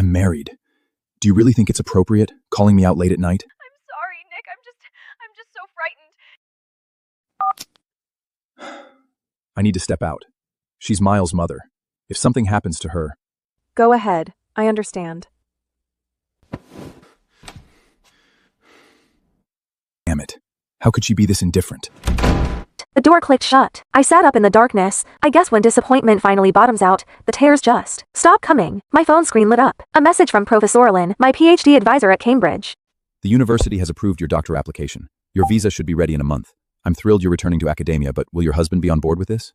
I'm married. Do you really think it's appropriate, calling me out late at night? I'm sorry, Nick. I'm just so frightened. I need to step out. She's Miles' mother. If something happens to her... Go ahead. I understand. Damn it. How could she be this indifferent? The door clicked shut. I sat up in the darkness. I guess when disappointment finally bottoms out, the tears just stop coming. My phone screen lit up. A message from Professor Lin, my PhD advisor at Cambridge. The university has approved your doctor application. Your visa should be ready in a month. I'm thrilled you're returning to academia, but will your husband be on board with this?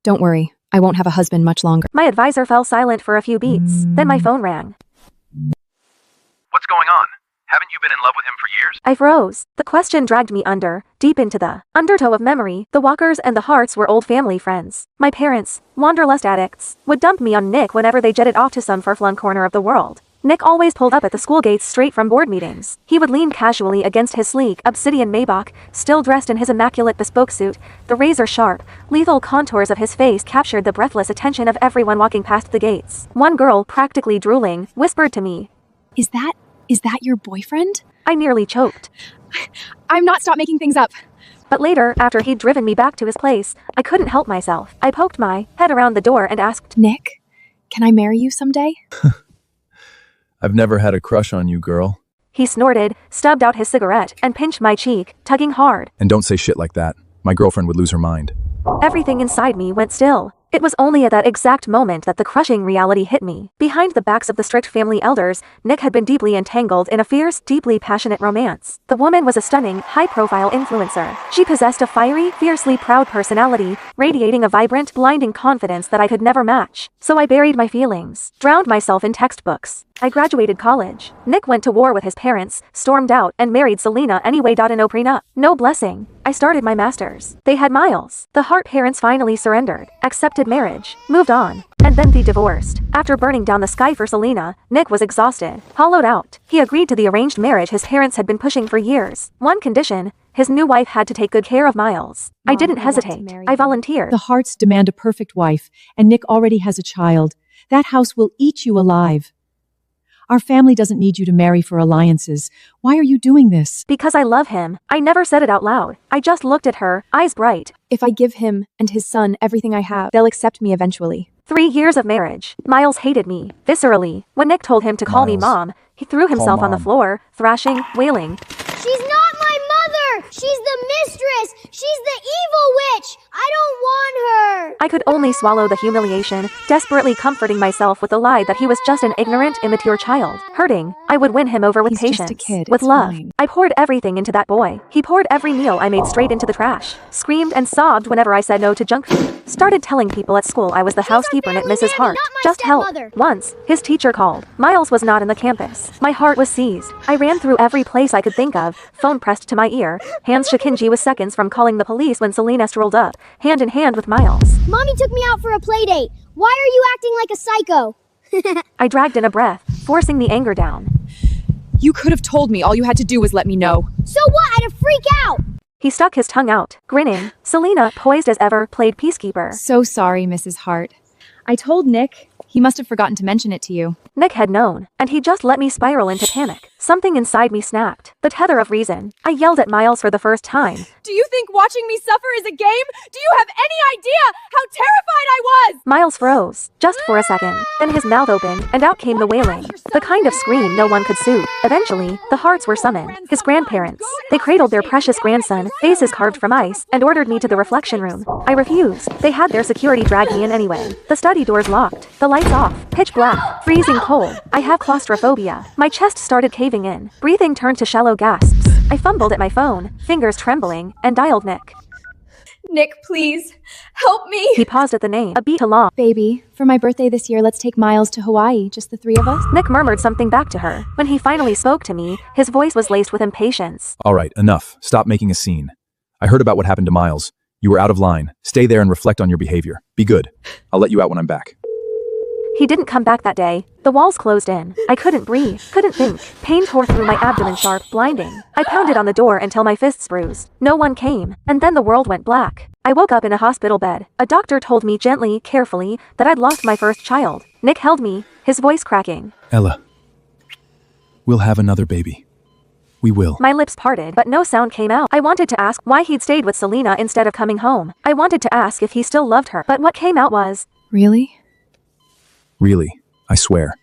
Don't worry. I won't have a husband much longer. My advisor fell silent for a few beats. Then my phone rang. What's going on? Haven't you been in love with him for years? I froze. The question dragged me deep into the undertow of memory. The Walkers and the Harts were old family friends. My parents, wanderlust addicts, would dump me on Nick whenever they jetted off to some far-flung corner of the world. Nick always pulled up at the school gates straight from board meetings. He would lean casually against his sleek, obsidian Maybach, still dressed in his immaculate bespoke suit. The razor-sharp, lethal contours of his face captured the breathless attention of everyone walking past the gates. One girl, practically drooling, whispered to me, Is that your boyfriend? I nearly choked. I'm not stop making things up. But later, after he'd driven me back to his place, I couldn't help myself. I poked my head around the door and asked, Nick, can I marry you someday? I've never had a crush on you, girl. He snorted, stubbed out his cigarette, and pinched my cheek, tugging hard. And don't say shit like that. My girlfriend would lose her mind. Everything inside me went still. It was only at that exact moment that the crushing reality hit me. Behind the backs of the strict family elders, Nick had been deeply entangled in a fierce, deeply passionate romance. The woman was a stunning, high-profile influencer. She possessed a fiery, fiercely proud personality, radiating a vibrant, blinding confidence that I could never match. So I buried my feelings, drowned myself in textbooks. I graduated college. Nick went to war with his parents, stormed out, and married Selena anyway. No prenup, no blessing. I started my master's. They had Miles. The Hart parents finally surrendered, accepted marriage, moved on, and then they divorced. After burning down the sky for Selena, Nick was exhausted, hollowed out. He agreed to the arranged marriage his parents had been pushing for years. One condition: his new wife had to take good care of Miles. Mom, I didn't hesitate. I volunteered. The Harts demand a perfect wife, and Nick already has a child. That house will eat you alive. Our family doesn't need you to marry for alliances. Why are you doing this? Because I love him. I never said it out loud. I just looked at her, eyes bright. If I give him and his son everything I have, they'll accept me eventually. 3 years of marriage. Miles hated me, viscerally. When Nick told him to call me Mom, he threw himself on the floor, thrashing, wailing. She's not my mother! She's the mistress! She's the evil witch! I don't want her! I could only swallow the humiliation, desperately comforting myself with the lie that he was just an ignorant, immature child. Hurting, I would win him over with He's patience, just a kid. with It's love. fine. I poured everything into that boy. He poured every meal I made straight into the trash, screamed and sobbed whenever I said no to junk food, started telling people at school I was the housekeeper at Mrs. Hart. not my Just help. stepmother. Once, his teacher called. Miles was not in the campus. My heart was seized. I ran through every place I could think of, phone pressed to my ear, hands shakinji was seconds from calling the police when Selena strolled up, hand in hand with Miles. Mommy took me out for a play date. Why are you acting like a psycho? I dragged in a breath, forcing the anger down. You could have told me. All you had to do was let me know. So what? I'd freak out! He stuck his tongue out, grinning. Selena, poised as ever, played peacekeeper. So sorry, Mrs. Hart. I told Nick. He must have forgotten to mention it to you. Nick had known, and he just let me spiral into panic. Something inside me snapped. The tether of reason. I yelled at Miles for the first time. Do you think watching me suffer is a game? Do you have any idea how terrified I was? Miles froze, just for a second. Then his mouth opened, and out came the wailing. The kind of scream no one could soothe. Eventually, the Harts were summoned. His grandparents. They cradled their precious grandson, faces carved from ice, and ordered me to the reflection room. I refused. They had their security drag me in anyway. The study doors locked. The lights off. Pitch black. Freezing cold. I have claustrophobia. My chest started caving in. Breathing turned to shallow gasps. I fumbled at my phone, fingers trembling, and dialed Nick. Nick, please. Help me. He paused at the name, a beat too long. Baby, for my birthday this year, let's take Miles to Hawaii, just the three of us. Nick murmured something back to her. When he finally spoke to me, his voice was laced with impatience. All right, enough. Stop making a scene. I heard about what happened to Miles. You were out of line. Stay there and reflect on your behavior. Be good. I'll let you out when I'm back. He didn't come back that day. The walls closed in. I couldn't breathe, couldn't think. Pain tore through my abdomen sharp, blinding. I pounded on the door until my fists bruised. No one came, and then the world went black. I woke up in a hospital bed. A doctor told me gently, carefully, that I'd lost my first child. Nick held me, his voice cracking. Ella, we'll have another baby. We will. My lips parted, but no sound came out. I wanted to ask why he'd stayed with Selena instead of coming home. I wanted to ask if he still loved her, but what came out was, Really? Really, I swear.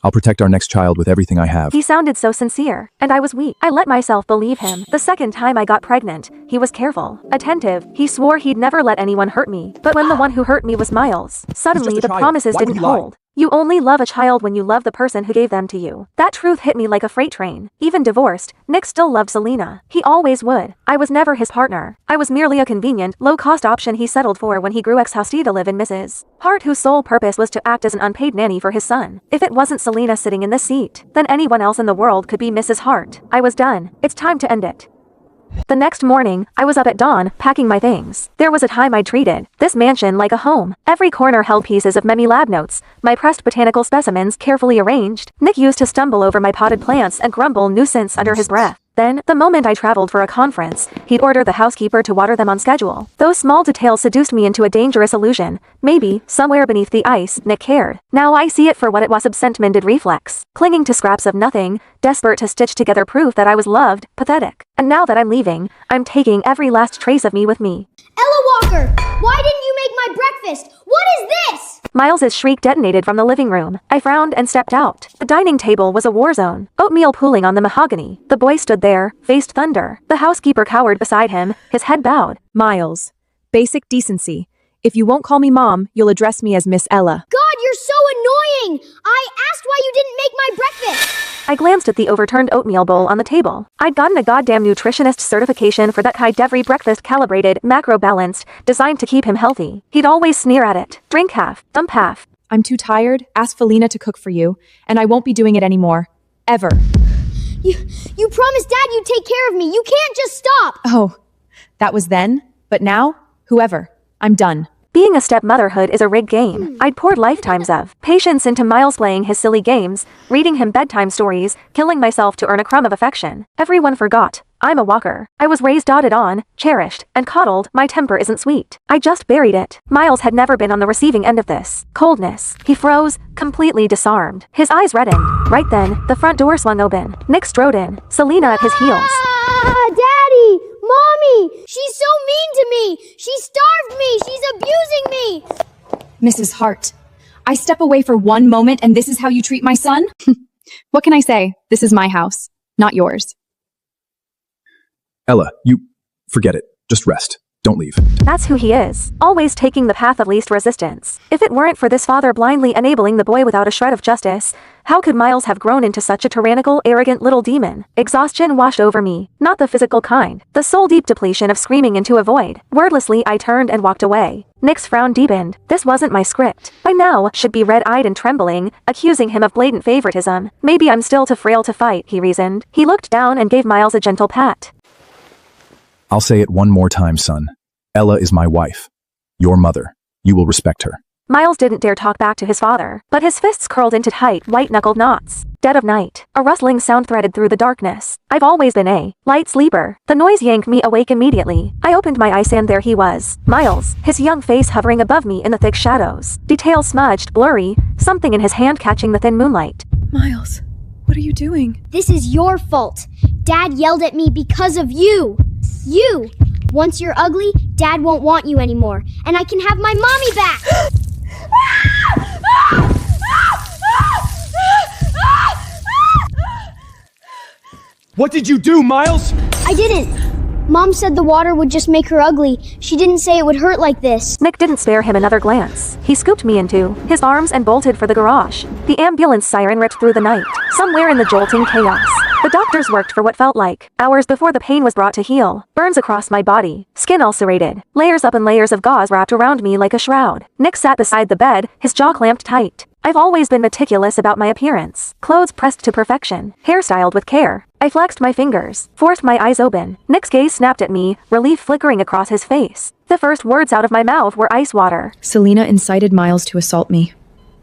I'll protect our next child with everything I have. he sounded so sincere, and I was weak. I let myself believe him. The second time I got pregnant, he was careful, attentive. He swore he'd never let anyone hurt me. But when the one who hurt me was Miles, suddenly a the child. promises Why would didn't he lie? hold. You only love a child when you love the person who gave them to you. That truth hit me like a freight train. Even divorced, Nick still loved Selena. He always would. I was never his partner. I was merely a convenient, low-cost option he settled for when he grew ex-hostie to live in Mrs. Hart, whose sole purpose was to act as an unpaid nanny for his son. If it wasn't Selena sitting in this seat, then anyone else in the world could be Mrs. Hart. I was done. It's time to end it. The next morning, I was up at dawn, packing my things. There was a time I treated this mansion like a home. Every corner held pieces of Memi lab notes, my pressed botanical specimens carefully arranged. Nick used to stumble over my potted plants and grumble nuisance under his breath. Then, the moment I traveled for a conference, he'd order the housekeeper to water them on schedule. Those small details seduced me into a dangerous illusion. Maybe, somewhere beneath the ice, Nick cared. Now I see it for what it was: absent-minded reflex. Clinging to scraps of nothing, desperate to stitch together proof that I was loved, pathetic. And now that I'm leaving, I'm taking every last trace of me with me. Ella Walker, why didn't you make my breakfast? What is this? Miles's shriek detonated from the living room. I frowned and stepped out. The dining table was a war zone. Oatmeal pooling on the mahogany. The boy stood there, faced thunder. The housekeeper cowered beside him, his head bowed. Miles, basic decency. If you won't call me Mom, you'll address me as Miss Ella. God, you're so annoying! I asked why you didn't make my breakfast! I glanced at the overturned oatmeal bowl on the table. I'd gotten a goddamn nutritionist certification for that high-every breakfast, calibrated, macro-balanced, designed to keep him healthy. He'd always sneer at it. Drink half, dump half. I'm too tired. Ask Felina to cook for you, and I won't be doing it anymore. Ever. You promised Dad you'd take care of me. You can't just stop! Oh, that was then, but now, whoever. I'm done. Being a stepmotherhood is a rigged game. I'd poured lifetimes of patience into Miles playing his silly games, reading him bedtime stories, killing myself to earn a crumb of affection. Everyone forgot. I'm a walker. I was raised, doted on, cherished, and coddled. My temper isn't sweet. I just buried it. Miles had never been on the receiving end of this coldness. He froze, completely disarmed. His eyes reddened. Right then, the front door swung open. Nick strode in, Selena at his heels. Ah, Daddy! Mommy! She's so mean to me! She starved me! She's abusing me! Mrs. Hart, I step away for one moment and this is how you treat my son? What can I say? This is my house, not yours. Ella, forget it. Just rest. Don't leave. That's who he is. Always taking the path of least resistance. If it weren't for this father blindly enabling the boy without a shred of justice, how could Miles have grown into such a tyrannical, arrogant little demon? Exhaustion washed over me. Not the physical kind. The soul-deep depletion of screaming into a void. Wordlessly, I turned and walked away. Nick's frown deepened. This wasn't my script. By now, should be red-eyed and trembling, accusing him of blatant favoritism. Maybe I'm still too frail to fight, he reasoned. He looked down and gave Miles a gentle pat. I'll say it one more time, son. Ella is my wife. Your mother. You will respect her. Miles didn't dare talk back to his father, but his fists curled into tight, white-knuckled knots. Dead of night. A rustling sound threaded through the darkness. I've always been a light sleeper. The noise yanked me awake immediately. I opened my eyes and there he was. Miles, his young face hovering above me in the thick shadows. Details smudged, blurry, something in his hand catching the thin moonlight. Miles, what are you doing? This is your fault. Dad yelled at me because of you. You! Once you're ugly, Dad won't want you anymore, and I can have my mommy back! What did you do, Miles? I didn't. Mom said the water would just make her ugly. She didn't say it would hurt like this. Nick didn't spare him another glance. He scooped me into his arms and bolted for the garage. The ambulance siren ripped through the night. Somewhere in the jolting chaos, the doctors worked for what felt like hours before the pain was brought to heal. Burns across my body, skin ulcerated, layers up and layers of gauze wrapped around me like a shroud. Nick sat beside the bed, his jaw clamped tight. I've always been meticulous about my appearance. Clothes pressed to perfection, hairstyled with care. I flexed my fingers, forced my eyes open. Nick's gaze snapped at me, relief flickering across his face. The first words out of my mouth were ice water. Selena incited Miles to assault me.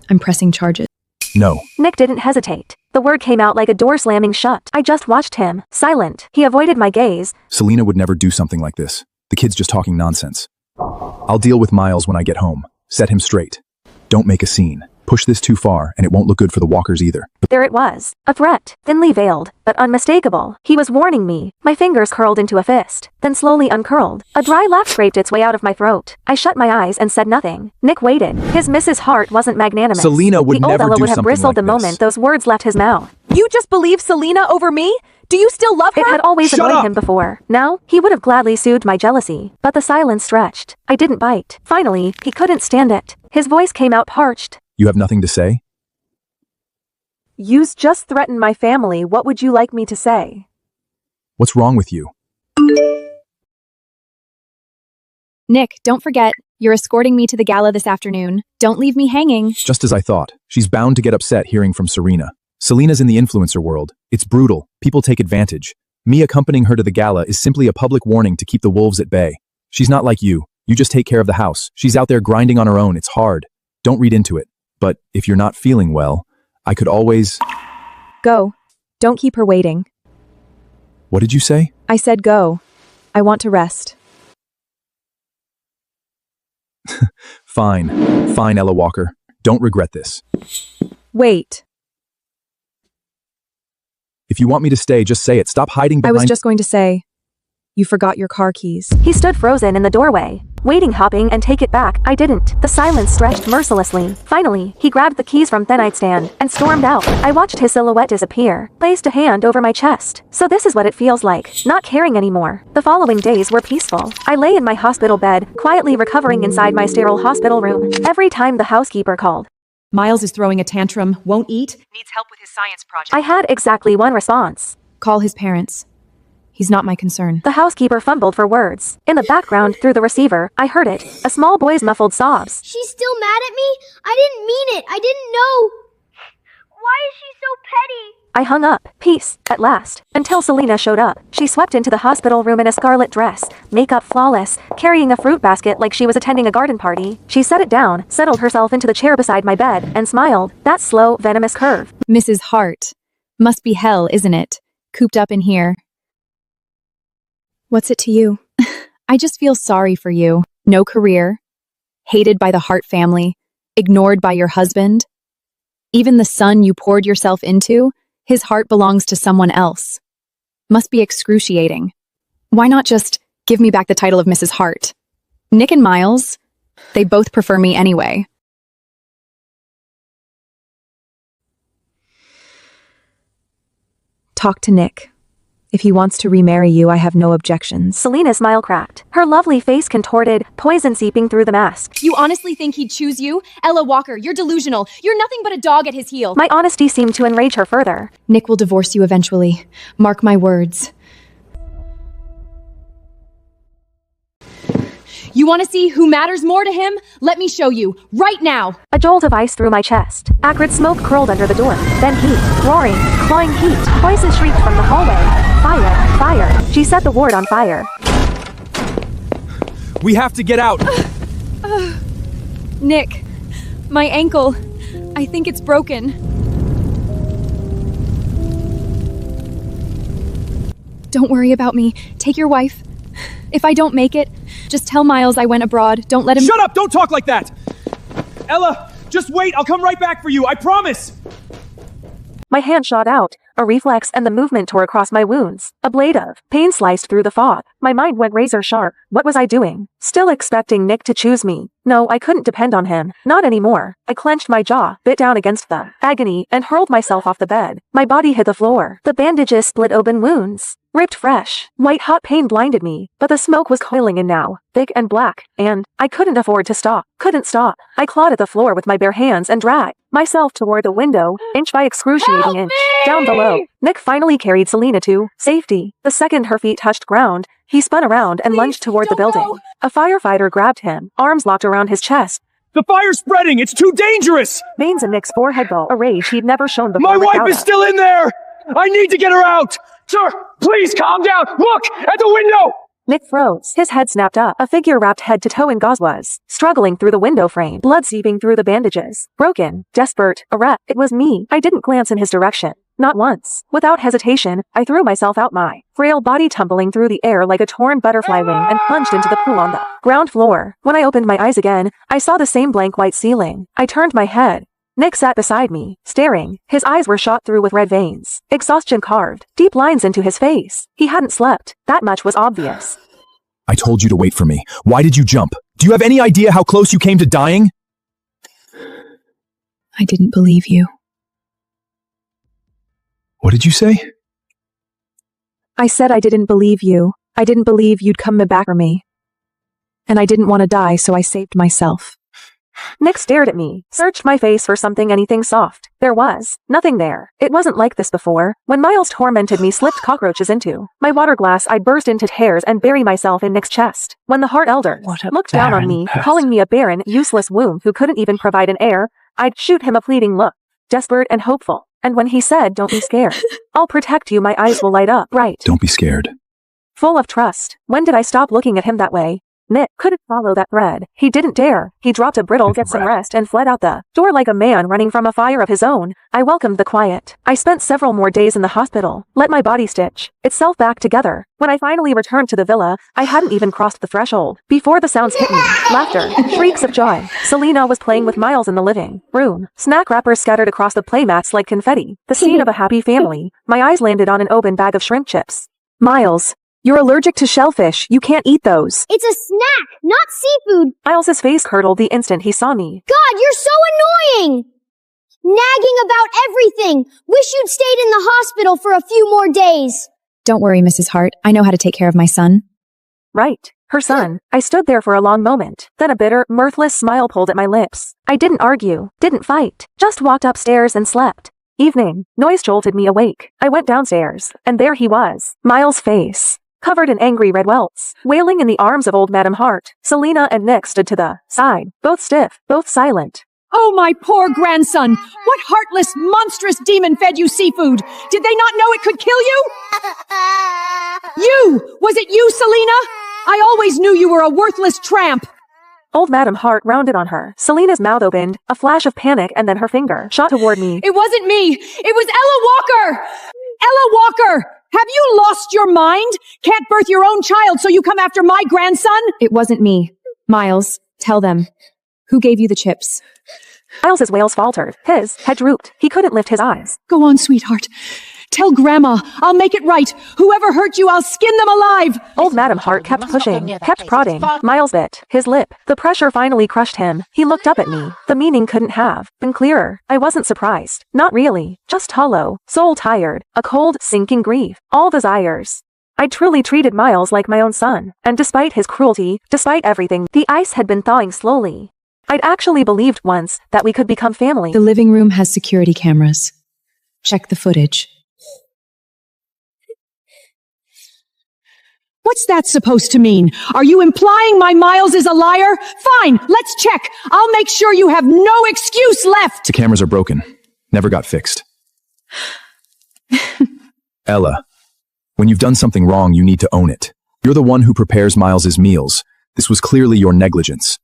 I'm pressing charges. No. Nick didn't hesitate. The word came out like a door slamming shut. I just watched him, silent. He avoided my gaze. Selena would never do something like this. The kid's just talking nonsense. I'll deal with Miles when I get home. Set him straight. Don't make a scene. Push this too far, and it won't look good for the walkers either. There it was. A threat, thinly veiled, but unmistakable. He was warning me. My fingers curled into a fist, then slowly uncurled. A dry laugh scraped its way out of my throat. I shut my eyes and said nothing. Nick waited. His Mrs. Hart wasn't magnanimous. Selena would the old never Ella do would have something bristled like the this. moment those words left his mouth. You just believe Selena over me? Do you still love her? It had always Shut annoyed up! him before. Now, he would have gladly soothed my jealousy. But the silence stretched. I didn't bite. Finally, he couldn't stand it. His voice came out parched. You have nothing to say? You's just threatened my family. What would you like me to say? What's wrong with you? Nick, don't forget, you're escorting me to the gala this afternoon. Don't leave me hanging. Just as I thought. She's bound to get upset hearing from Serena. Selena's in the influencer world. It's brutal. People take advantage. Me accompanying her to the gala is simply a public warning to keep the wolves at bay. She's not like you. You just take care of the house. She's out there grinding on her own. It's hard. Don't read into it. But if you're not feeling well, I could always... Go. Don't keep her waiting. What did you say? I said go. I want to rest. Fine. Fine, Ella Walker. Don't regret this. Wait. If you want me to stay, just say it. Stop hiding I behind... was just going to say, you forgot your car keys. He stood frozen in the doorway, waiting, hopping, and take it back. I didn't. The silence stretched mercilessly. Finally, he grabbed the keys from the nightstand and stormed out. I watched his silhouette disappear, placed a hand over my chest. So this is what it feels like, not caring anymore. The following days were peaceful. I lay in my hospital bed, quietly recovering inside my sterile hospital room. Every time the housekeeper called, Miles is throwing a tantrum, won't eat, needs help with his science project. I had exactly one response. Call his parents. He's not my concern. The housekeeper fumbled for words. In the background, through the receiver, I heard it. A small boy's muffled sobs. She's still mad at me? I didn't mean it. I didn't know. Why is she so petty? I hung up. Peace, at last. Until Selena showed up. She swept into the hospital room in a scarlet dress, makeup flawless, carrying a fruit basket like she was attending a garden party. She set it down, settled herself into the chair beside my bed, and smiled. That slow, venomous curve. Mrs. Hart. Must be hell, isn't it? Cooped up in here. What's it to you? I just feel sorry for you. No career. Hated by the Hart family. Ignored by your husband. Even the son you poured yourself into, his heart belongs to someone else. Must be excruciating. Why not just give me back the title of Mrs. Hart? Nick and Miles, they both prefer me anyway. Talk to Nick. If he wants to remarry you, I have no objections. Selena's smile cracked. Her lovely face contorted, poison seeping through the mask. You honestly think he'd choose you? Ella Walker, you're delusional. You're nothing but a dog at his heel. My honesty seemed to enrage her further. Nick will divorce you eventually. Mark my words. You want to see who matters more to him? Let me show you, right now. A jolt of ice through my chest. Acrid smoke curled under the door. Then heat, roaring, clawing heat. Voices shrieked from the hallway. Fire, fire. She set the ward on fire. We have to get out! Nick, my ankle. I think it's broken. Don't worry about me. Take your wife. If I don't make it, just tell Miles I went abroad. Don't let him— Shut up! Don't talk like that! Ella, just wait! I'll come right back for you, I promise! My hand shot out, a reflex, and the movement tore across my wounds. A blade of pain sliced through the fog. My mind went razor sharp. What was I doing? Still expecting Nick to choose me. No, I couldn't depend on him. Not anymore. I clenched my jaw, bit down against the agony, and hurled myself off the bed. My body hit the floor. The bandages split open wounds. Ripped fresh. White hot pain blinded me, but the smoke was coiling in now, thick and black, and I couldn't afford to stop. Couldn't stop. I clawed at the floor with my bare hands and dragged myself toward the window, inch by excruciating inch. Down below, Nick finally carried Selena to safety. The second her feet touched ground, he spun around and lunged toward the building. go. A firefighter grabbed him, arms locked around his chest. The fire's spreading! It's too dangerous! Veins in Nick's forehead glow, a rage he'd never shown before. My wife without is us. still in there! I need to get her out! Sir, please calm down! Look! At the window! Nick froze. His head snapped up. A figure wrapped head to toe in gauze was struggling through the window frame, blood seeping through the bandages. Broken, desperate, erect. It was me. I didn't glance in his direction. Not once. Without hesitation, I threw myself out, my frail body tumbling through the air like a torn butterfly wing, and plunged into the pool on the ground floor. When I opened my eyes again, I saw the same blank white ceiling. I turned my head. Nick sat beside me, staring. His eyes were shot through with red veins. Exhaustion carved deep lines into his face. He hadn't slept. That much was obvious. I told you to wait for me. Why did you jump? Do you have any idea how close you came to dying? I didn't believe you. What did you say? I said I didn't believe you. I didn't believe you'd come back for me. And I didn't want to die, so I saved myself. Nick stared at me, searched my face for anything soft. There was nothing there. It wasn't like this before. When Miles tormented me, slipped cockroaches into my water glass, I'd burst into tears and bury myself in Nick's chest. When the Heart Elders looked down on me, calling me a barren, useless womb who couldn't even provide an heir, I'd shoot him a pleading look, desperate and hopeful. And when he said, "Don't be scared. I'll protect you," my eyes will light up bright. Don't be scared. Full of trust. When did I stop looking at him that way? Nick couldn't follow that thread. He didn't dare. He dropped a brittle "get some rest" and fled out the door like a man running from a fire of his own. I welcomed the quiet. I spent several more days in the hospital, let my body stitch itself back together. When I finally returned to the villa, I hadn't even crossed the threshold before the sounds hit me. Laughter, shrieks of joy. Selena was playing with Miles in the living room. Snack wrappers scattered across the playmats like confetti. The scene of a happy family. My eyes landed on an open bag of shrimp chips. Miles, you're allergic to shellfish. You can't eat those. It's a snack, not seafood. Miles's face curdled the instant he saw me. God, you're so annoying! Nagging about everything. Wish you'd stayed in the hospital for a few more days. Don't worry, Mrs. Hart. I know how to take care of my son. Right. Her son. I stood there for a long moment. Then a bitter, mirthless smile pulled at my lips. I didn't argue, didn't fight, just walked upstairs and slept. Evening. Noise jolted me awake. I went downstairs, and there he was. Miles' face, covered in angry red welts, wailing in the arms of old Madame Hart. Selena and Nick stood to the side, both stiff, both silent. Oh, my poor grandson! What heartless, monstrous demon fed you seafood? Did they not know it could kill you? You! Was it you, Selena? I always knew you were a worthless tramp! Old Madame Hart rounded on her. Selena's mouth opened, a flash of panic, and then her finger shot toward me. It wasn't me! It was Ella Walker! Ella Walker! Have you lost your mind? Can't birth your own child, so you come after my grandson? It wasn't me. Miles, tell them. Who gave you the chips? Miles's wails faltered. His head drooped. He couldn't lift his eyes. Go on, sweetheart. Tell Grandma. I'll make it right. Whoever hurt you, I'll skin them alive. Old Madame Hart kept pushing, kept prodding. Miles bit his lip. The pressure finally crushed him. He looked up at me. The meaning couldn't have been clearer. I wasn't surprised. Not really. Just hollow. Soul tired. A cold, sinking grief. All desires. I truly treated Miles like my own son. And despite his cruelty, despite everything, the ice had been thawing slowly. I'd actually believed once that we could become family. The living room has security cameras. Check the footage. What's that supposed to mean? Are you implying my Miles is a liar? Fine, let's check. I'll make sure you have no excuse left. The cameras are broken. Never got fixed. Ella, when you've done something wrong, you need to own it. You're the one who prepares Miles's meals. This was clearly your negligence.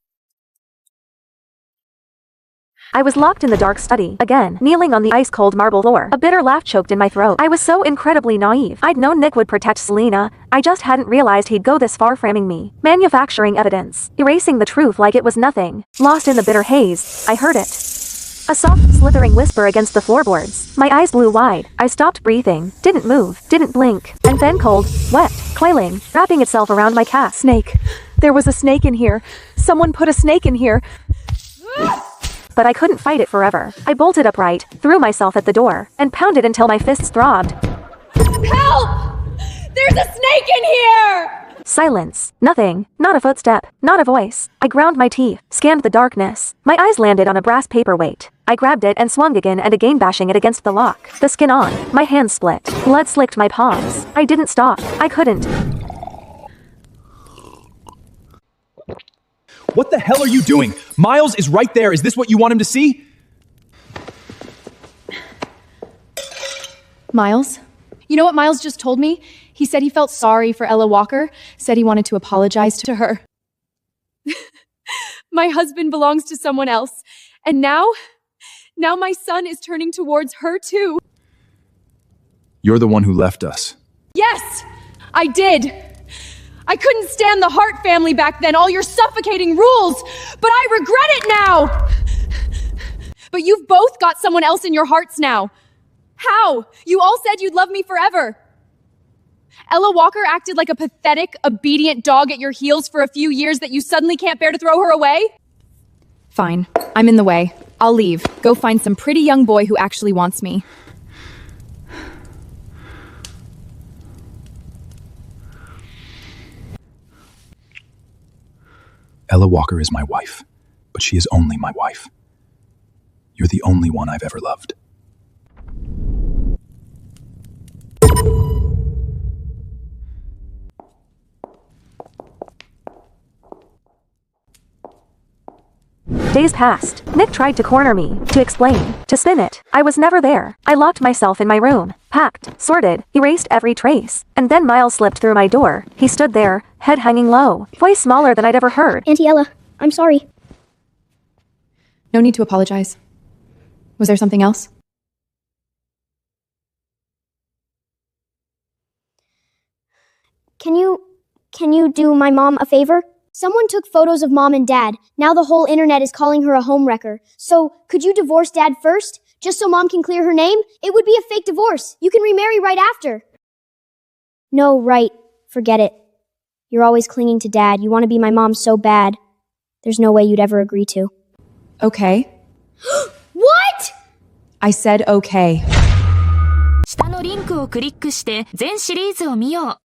I was locked in the dark study, again, kneeling on the ice-cold marble floor. A bitter laugh choked in my throat. I was so incredibly naive. I'd known Nick would protect Selena. I just hadn't realized he'd go this far framing me. Manufacturing evidence. Erasing the truth like it was nothing. Lost in the bitter haze, I heard it. A soft, slithering whisper against the floorboards. My eyes blew wide. I stopped breathing. Didn't move. Didn't blink. And then cold, wet, coiling, wrapping itself around my calf. Snake. There was a snake in here. Someone put a snake in here. But I couldn't fight it forever. I bolted upright, threw myself at the door, and pounded until my fists throbbed. Help! There's a snake in here! Silence. Nothing. Not a footstep. Not a voice. I ground my teeth, scanned the darkness. My eyes landed on a brass paperweight. I grabbed it and swung again and again, bashing it against the lock. The skin on. My hands split. Blood slicked my palms. I didn't stop. I couldn't. What the hell are you doing? Miles is right there. Is this what you want him to see? Miles? You know what Miles just told me? He said he felt sorry for Ella Walker, said he wanted to apologize to her. My husband belongs to someone else, and now my son is turning towards her too. You're the one who left us. Yes, I did. I couldn't stand the Hart family back then, all your suffocating rules, but I regret it now. But you've both got someone else in your hearts now. How? You all said you'd love me forever. Ella Walker acted like a pathetic, obedient dog at your heels for a few years that you suddenly can't bear to throw her away? Fine. I'm in the way. I'll leave. Go find some pretty young boy who actually wants me. Ella Walker is my wife, but she is only my wife. You're the only one I've ever loved. Days passed. Nick tried to corner me, to explain, to spin it. I was never there. I locked myself in my room, packed, sorted, erased every trace. And then Miles slipped through my door. He stood there, head hanging low, voice smaller than I'd ever heard. Auntie Ella, I'm sorry. No need to apologize. Was there something else? Can you do my mom a favor? Someone took photos of mom and dad. Now the whole internet is calling her a homewrecker. So, could you divorce dad first? Just so mom can clear her name? It would be a fake divorce. You can remarry right after. No, right. Forget it. You're always clinging to dad. You want to be my mom so bad. There's no way you'd ever agree to. Okay. What?! I said okay. 下のリンクをクリックして全シリーズを見よう。